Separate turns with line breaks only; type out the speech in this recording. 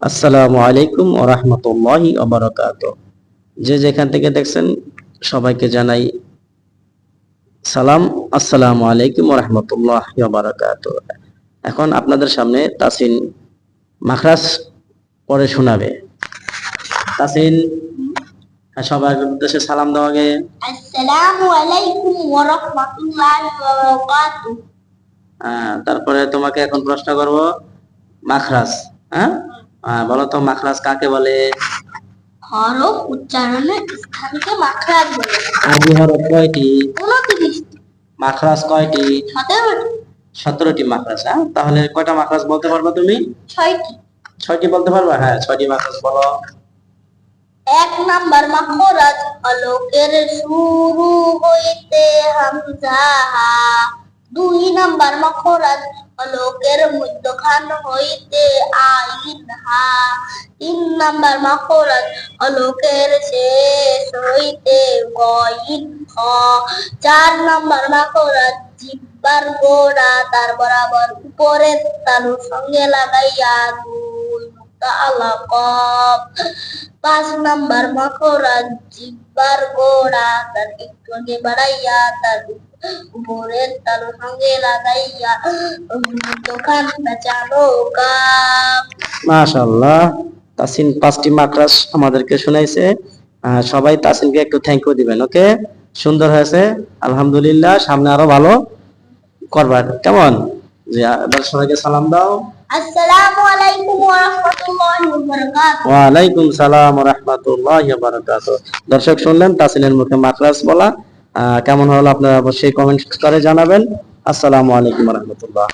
আসসালামু আলাইকুম ওয়া রাহমাতুল্লাহি ওয়া বারাকাতুহু। যে যেখান থেকে দেখছেন সবাইকে জানাই সালাম, আসসালামু আলাইকুম ওয়া রাহমাতুল্লাহি ওয়া বারাকাতুহু। এখন আপনাদের সামনে তাসিন মাখরাজ পড়ে শোনাবে। তাসিন, সবার উদ্দেশ্যে সালাম দাও আগে।
আসসালামু আলাইকুম ওয়া রাহমাতুল্লাহি ওয়া বারাকাতুহু।
তারপরে তোমাকে এখন প্রশ্ন করব মাখরাজ। বলো তো মাখরাজ কাকে বলে?
হরফ উচ্চারণের স্থানকে মাখরাজ বলে।
আরবি হরফ কয়টি?
29টি।
মাখরাজ কয়টি?
17টি।
17টি মাখরাজ। তাহলে কয়টা মাখরাজ বলতে পারবা তুমি?
6টি।
6টি বলতে পারবা? হ্যাঁ, 6টি মাখরাজ বলো।
1 নাম্বার মাখরাজ হলকের শুরু হইতে হামজা হা। 2 নাম্বার মাখরাজ হলকের মধ্যখান হইতে আইন হা। 3 নাম্বার মাখরাজ হলকের শেষ হইতে গইন খ। 4 নাম্বার মাখরাজ জিহ্বার গোড়া তার বরাবর উপরের তালুর সঙ্গে লাগাইয়া দুই নুক্তা আলাকব। 5 নাম্বার মাখরাজ জিহ্বার গোড়া তার একটু আগে বাড়াইয়া তার উপরের তালুর সঙ্গে লাগাইয়া দোকান পেঁচানো কাপ।
মাশাআল্লাহ, তাসিন 5টি মাখরাজ আমাদেরকে শোনাইছে। সবাই তাসিনকে একটু থ্যাংক ইউ দিবেন। ওকে, সুন্দর হয়েছে, আলহামদুলিল্লাহ। সামনে আরো ভালো করবা, কেমন? যে এবার সবাইকে সালাম দাও।
আসসালামু আলাইকুম ওয়া রাহমাতুল্লাহি ওয়া বারাকাতুহু।
ওয়া আলাইকুম সালাম ওয়া রাহমাতুল্লাহি ওয়া বারাকাতুহু। দর্শক শুনলেন তাসিনের মুখে মাখরাজ বলা। কেমন হলো আপনারা অবশ্যই কমেন্ট করে জানাবেন। আসসালামু আলাইকুম ওয়া রাহমাতুল্লাহ।